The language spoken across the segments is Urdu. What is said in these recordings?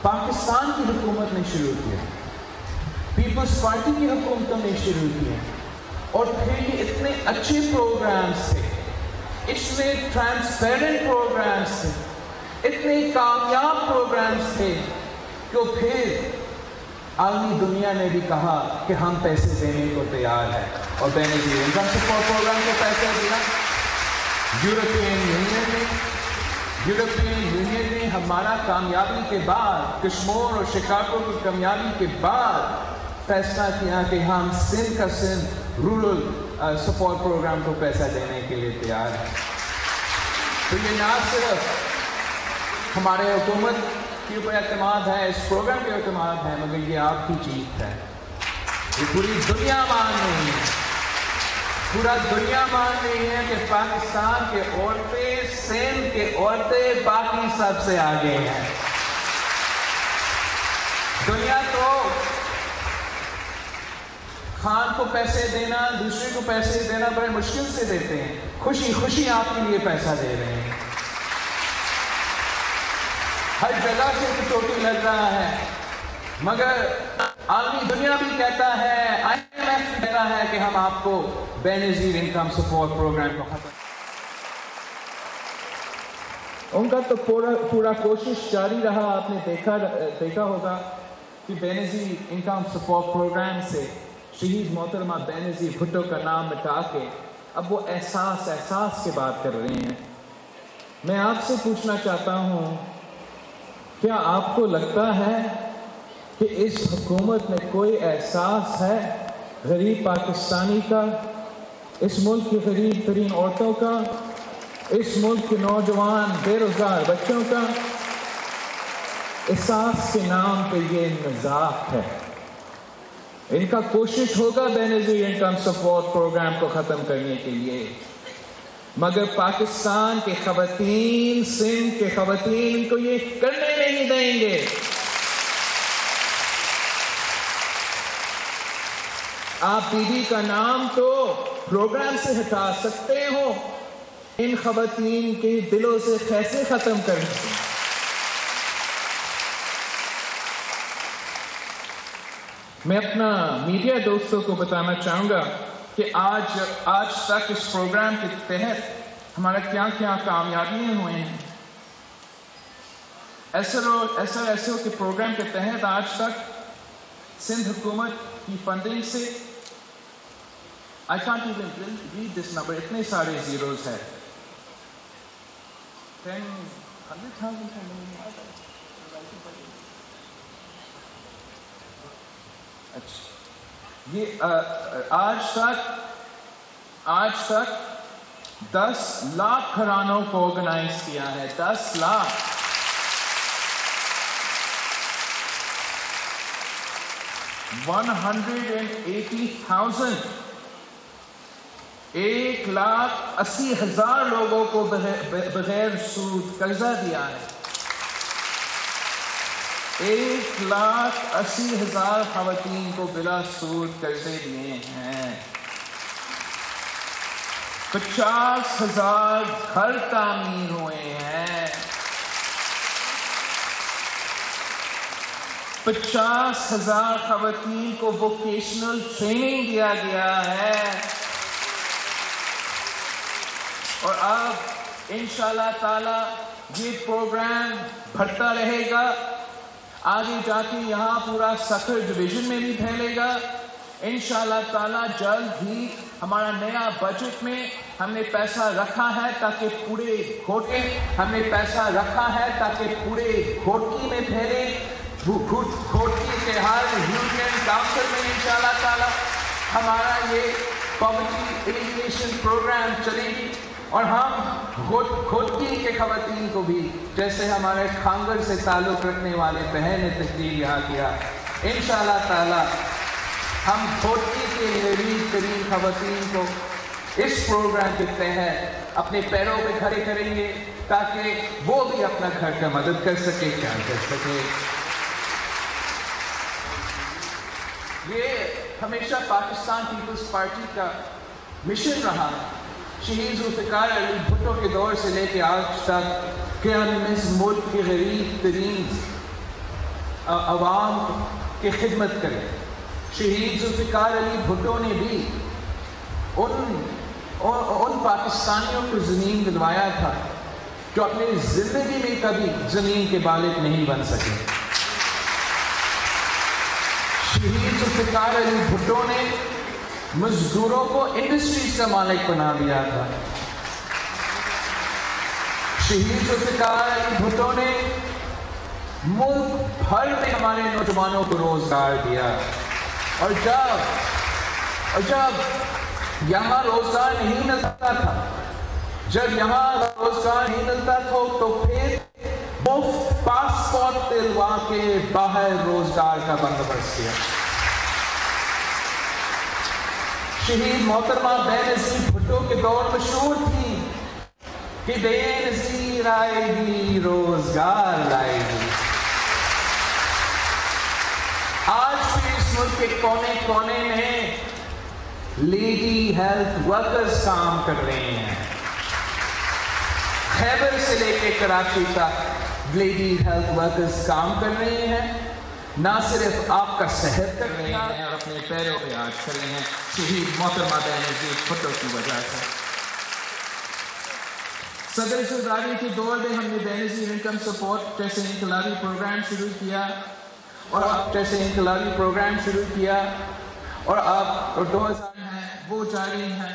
پاکستان کی حکومت نے شروع کیا، پیپلز پارٹی کی حکومتوں نے شروع کیا، اور پھر یہ اتنے اچھے پروگرامز تھے، اتنے ٹرانسپیرنٹ پروگرامز تھے، اتنے کامیاب پروگرامز تھے کہ پھر عالمی دنیا نے بھی کہا کہ ہم پیسے دینے کو تیار ہیں، اور بے نظیر انکم سپورٹ پروگرام کو پیسہ دیا۔ یورپین یونین نے ہمارا کامیابی کے بعد، کشمور اور شکاگو کی کامیابی کے بعد فیصلہ کیا کہ ہم سندھ کا سندھ رورل سپورٹ پروگرام کو پیسہ دینے کے لیے تیار ہیں۔ تو یہ نہ صرف ہمارے حکومت کے اوپر اعتماد ہے، اس پروگرام کے اعتماد ہے، مگر یہ آپ کی جیت ہے، یہ پوری دنیا مان رہی ہے، پورا دنیا مان رہی ہے کہ پاکستان کے عورتیں، سندھ کے عورتیں باقی سب سے آگے ہیں۔ دنیا تو خان کو پیسے دینا، دوسرے کو پیسے دینا بڑے مشکل سے دیتے ہیں، خوشی خوشی آپ کے لیے پیسہ دے رہے ہیں، ہر جگہ سے کٹوٹی لگ رہا ہے، مگر عالمی دنیا بھی کہتا ہے، IMF کہتا ہے کہ ہم آپ کو بے نظیر انکم سپورٹ پروگرام کو ختم۔ ان کا تو پورا کوشش جاری رہا، آپ نے دیکھا ہوگا کہ بے نظیر انکم سپورٹ پروگرام سے شہید محترمہ بے نظیر بھٹو کا نام مٹا کے اب وہ احساس کے بات کر رہے ہیں۔ میں آپ سے پوچھنا چاہتا ہوں، کیا آپ کو لگتا ہے کہ اس حکومت میں کوئی احساس ہے غریب پاکستانی کا، اس ملک کی غریب ترین عورتوں کا، اس ملک کے نوجوان بے روزگار بچوں کا؟ احساس کے نام پہ یہ مذاق ہے۔ ان کا کوشش ہوگا بے نظیر انکم سپورٹ پروگرام کو ختم کرنے کے لیے، مگر پاکستان کے خواتین، سندھ کے خواتین کو یہ کرنے نہیں دیں گے۔ آپ بی بی کا نام تو پروگرام سے ہٹا سکتے ہو، ان خواتین کے دلوں سے کیسے ختم کریں گے؟ میں اپنا میڈیا دوستوں کو بتانا چاہوں گا کہ آج تک اس پروگرام کے تحت ہمارا کیا کامیابیاں ہوئے ہیں۔ SRO کے پروگرام کے تحت آج تک سندھ حکومت کی فنڈنگ سے I can't even read this number، اتنے سارے زیروز ہیں، 100,000 یہ آج تک 10 لاکھ گھرانوں کو آرگنائز کیا ہے، 10 لاکھ۔ 180,000 1,80,000 لوگوں کو بغیر سود قرضہ دیا ہے، 1,80,000 خواتین کو بلا سود قرضے دیے ہیں، 50,000 گھر تعمیر ہوئے ہیں، 50,000 خواتین کو ووکیشنل ٹریننگ دیا گیا ہے، اور اب انشاءاللہ تعالی یہ پروگرام بڑھتا رہے گا، آگے جا کے یہاں پورا سکھر ڈویژن میں بھی پھیلے گا۔ انشاءاللہ تعالی جلد ہی ہمارا نیا بجٹ میں ہم نے پیسہ رکھا ہے تاکہ پورے گھوٹکی میں پھیلے، گھوٹکی کے ہر یونین کاؤنسل میں انشاءاللہ تعالی ہمارا یہ پاورٹی ایلیمینیشن پروگرام چلے گی، اور ہم گھوٹکی کے خواتین کو بھی، جیسے ہمارے کھانگر سے تعلق رکھنے والے بہن نے تقریر یہاں کیا، انشاءاللہ تعالی ہم گھوٹکی کے غریب ترین خواتین کو اس پروگرام کے تحت اپنے پیروں پہ کھڑے کریں گے تاکہ وہ بھی اپنا گھر کا مدد کر سکے، کیا کر سکے۔ یہ ہمیشہ پاکستان پیپلز پارٹی کا مشن رہا ہے، شہید ذوالفقار علی بھٹو کے دور سے لے کے آج تک کہ ہم اس ملک کے غریب ترین عوام کی خدمت کرے۔ شہید ذوالفقار علی بھٹو نے بھی ان پاکستانیوں کو زمین دلوایا تھا جو اپنی زندگی میں کبھی زمین کے مالک نہیں بن سکے۔ شہید ذوالفقار علی بھٹو نے مزدوروں کو انڈسٹریز کا مالک بنا دیا تھا۔ شہید ذوالفقار علی بھٹو نے ملک بھر میں ہمارے نوجوانوں کو روزگار دیا، اور جب یہاں روزگار نہیں ملتا تھا، جب یہاں روزگار نہیں ملتا تھا تو پھر مفت پاسپورٹ دلوا کے باہر روزگار کا بندوبست کیا۔ شہید محترمہ بے نظیر بھٹو کے دور مشہور تھی کہ بے نظیر آئے گی روزگار لائے گی۔ آج بھی اس ملک کے کونے کونے میں لیڈی ہیلتھ ورکرز کام کر رہے ہیں۔ خیبر سے لے کے کراچی تک لیڈی ہیلتھ ورکرز کام کر رہے ہیں، نہ صرف آپ کا صحت کر رہے ہیں اور اپنے پیروں پہ آج کھڑے ہیں شہید محترمہ بے نظیر بھٹو کی وجہ سے۔ صدر زرداری کے دور میں ہم نے بے نظیر انکم سپورٹ جیسے انقلابی پروگرام شروع کیا، اور اب جیسے انقلابی پروگرام شروع کیا، اور اب 2000 ہیں وہ جاری ہیں،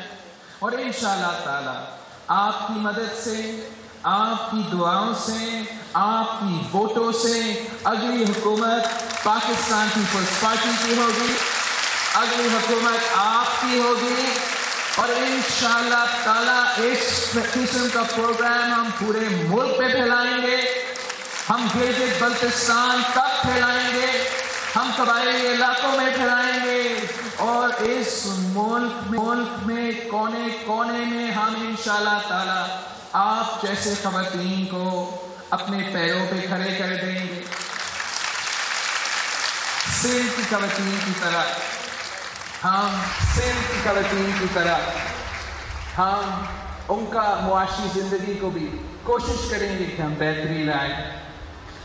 اور انشاءاللہ تعالی آپ کی مدد سے، آپ کی دعاؤں سے، آپ کی ووٹوں سے اگلی حکومت پاکستان پیپلز پارٹی کی ہوگی، اگلی حکومت آپ کی ہوگی، اور انشاءاللہ تعالی اس قسم کا پروگرام ہم پورے ملک پہ پھیلائیں گے۔ ہم گلگت بلتستان تک پھیلائیں گے، ہم قبائلی علاقوں میں پھیلائیں گے، اور اس ملک میں کونے کونے میں ہم انشاءاللہ تعالی آپ جیسے خواتین کو اپنے پیروں پہ کھڑے کر دیں گے۔ سندھ کی خواتین کی طرح ہم ان کا معاشی زندگی کو بھی کوشش کریں گے کہ ہم بہتری لائیں۔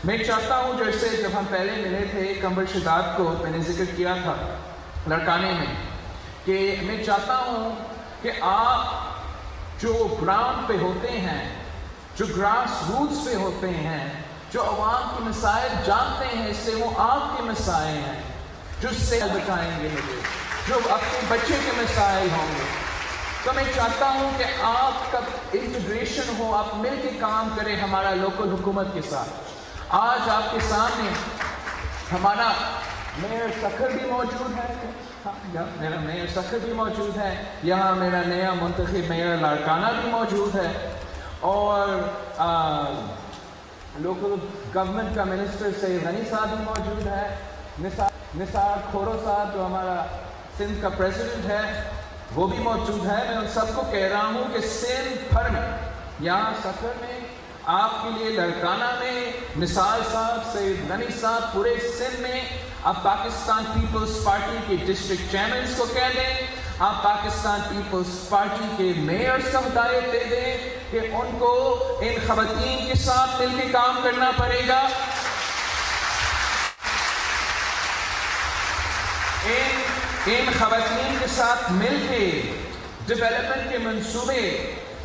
میں چاہتا ہوں جیسے جب ہم پہلے ملے تھے قمر شداد کو میں نے ذکر کیا تھا لڑکانے میں، کہ میں چاہتا ہوں کہ آپ جو گراؤنڈ پہ ہوتے ہیں، جو گراس روٹس پہ ہوتے ہیں، جو عوام کے مسائل جانتے ہیں، اس سے وہ آپ کے مسائل ہیں، جو صحت بچائیں گے مجھے، جو اپنے بچے کے مسائل ہوں گے، تو میں چاہتا ہوں کہ آپ کا انٹیگریشن ہو، آپ مل کے کام کریں ہمارا لوکل حکومت کے ساتھ۔ آج آپ کے سامنے ہمارا میئر سکھر بھی موجود ہے، میرا میئر سکھر بھی موجود ہے، یہاں میرا نیا منتخب میئر لاڑکانہ بھی موجود ہے، اور لوکل گورنمنٹ کا منسٹر سید غنی صاحب بھی موجود ہے، نثار کھورو صاحب جو ہمارا سندھ کا پریزیڈنٹ ہے وہ بھی موجود ہے۔ میں ان سب کو کہہ رہا ہوں کہ سندھ بھر میں، یہاں سکھر میں، آپ کے لیے لڑکانہ میں، نثار صاحب، سید غنی صاحب، پورے سندھ میں آپ پاکستان پیپلز پارٹی کے ڈسٹرکٹ چیئرمینز کو کہہ دیں، آپ پاکستان پیپلز پارٹی کے میئرز کو ہدایت دے دیں کہ ان کو ان خواتین کے ساتھ مل کے کام کرنا پڑے گا، ان خواتین کے ساتھ مل کے ڈیولپمنٹ کے منصوبے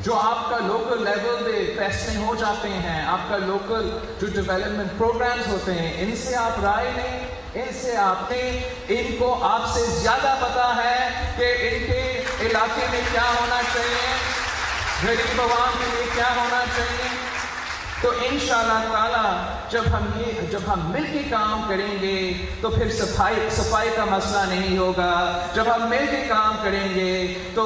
جو آپ کا لوکل لیول پہ فیصلے ہو جاتے ہیں، آپ کا لوکل جو ڈیولپمنٹ پروگرامز ہوتے ہیں، ان سے آپ رائے لیں، ان سے آپ نے ان کو آپ سے زیادہ پتا ہے کہ ان کے علاقے میں کیا ہونا چاہیے، غریب عوام کے لیے کیا ہونا چاہیے۔ تو انشاءاللہ تعالی جب ہم مل کے کام کریں گے تو پھر صفائی کا مسئلہ نہیں ہوگا، جب ہم مل کے کام کریں گے تو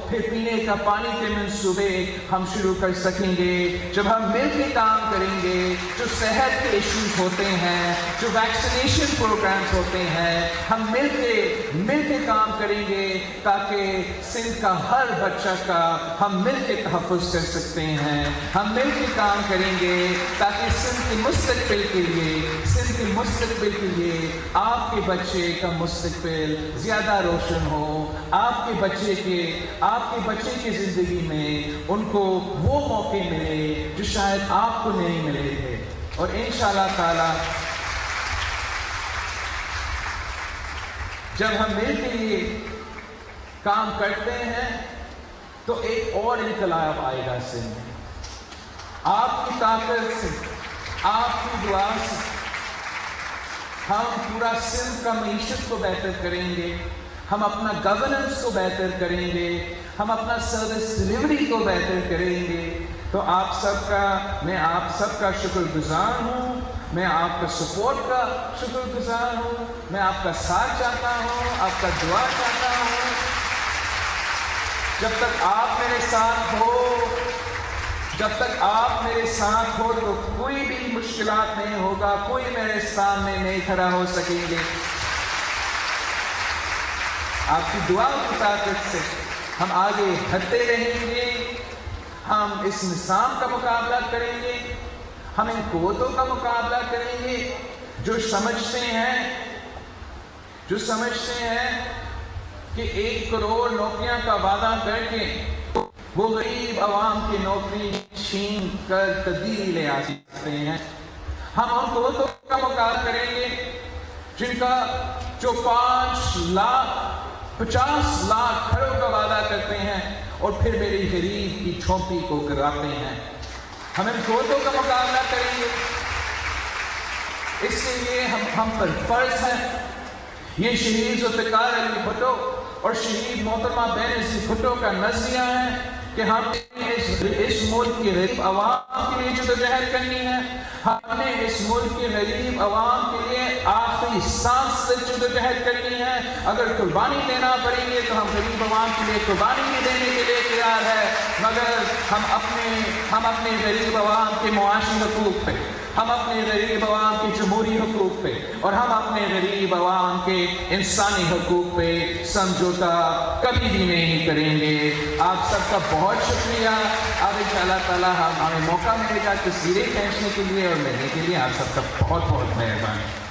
پھر پینے کا پانی کے منصوبے ہم شروع کر سکیں گے، جب ہم مل کے کام کریں گے جو صحت کے ایشوز ہوتے ہیں، جو ویکسینیشن پروگرامز ہوتے ہیں، ہم مل کے کام کریں گے تاکہ سندھ کا ہر بچہ کا ہم مل کے تحفظ کر سکتے ہیں، ہم مل کے کام کریں گے تاکہ سندھ کے مستقبل کے لیے آپ کے بچے کا مستقبل زیادہ روشن ہو، آپ کے بچے کی زندگی میں ان کو وہ موقع ملے جو شاید آپ کو نہیں ملے تھے، اور انشاءاللہ تعالی جب ہم مل کے یہ کام کرتے ہیں تو ایک اور انقلاب آئے گا سندھ میں. آپ کی طاقت سے، آپ کی دعا سے ہم پورا سندھ کا معیشت کو بہتر کریں گے، ہم اپنا گورننس کو بہتر کریں گے، ہم اپنا سروس ڈلیوری کو بہتر کریں گے. تو میں آپ سب کا شکر گزار ہوں، میں آپ کا سپورٹ کا شکر گزار ہوں، میں آپ کا ساتھ چاہتا ہوں، آپ کا دعا چاہتا ہوں. جب تک آپ میرے ساتھ ہو تو کوئی بھی مشکلات نہیں ہوگا، کوئی میرے سامنے نہیں کھڑا ہو سکیں گے. آپ کی دعا کی طاقت سے ہم آگے بڑھتے رہیں گے، ہم اس نظام کا مقابلہ کریں گے، ہم ان قوتوں کا مقابلہ کریں گے جو سمجھتے ہیں کہ 1 کروڑ نوکریاں کا وعدہ کر کے وہ غریب عوام کی نوکری چھین کر تبدیلی لے آ سکتے ہیں. ہم ان قوتوں کا مقابلہ کریں گے جن کا جو 50 لاکھ گھروں کا وعدہ کرتے ہیں اور پھر میری غریب کی جھونپڑی کو گراتے ہیں. ہم ان قوتوں کا مقابلہ کریں گے. اس لیے ہم پر فرض ہے، یہ شہید ذوالفقار علی بھٹو اور شہید محترمہ بینظیر بھٹو کا نظریہ ہے کہ ہم نے اس ملک کی غریب عوام کے لیے جدوجہد کرنی ہے. ہم نے اس ملک کے غریب عوام کے لیے آخری سانس تک جدوجہد کرنی ہے. اگر قربانی دینا پڑیں گے تو ہم غریب عوام کے لیے قربانی بھی دینے کے لیے تیار ہے، مگر ہم اپنے غریب عوام کے معاشی حقوق پہ، ہم اپنے غریب عوام کے جمہوری حقوق پہ اور ہم اپنے غریب عوام کے انسانی حقوق پہ سمجھوتا کبھی بھی نہیں کریں گے. آپ سب کا بہت شکریہ. اب انشاءاللہ تعالی ہمیں موقع ملے گا تصویریں کھینچنے کے لیے اور لینے کے لیے. آپ سب کا بہت بہت مہربانی.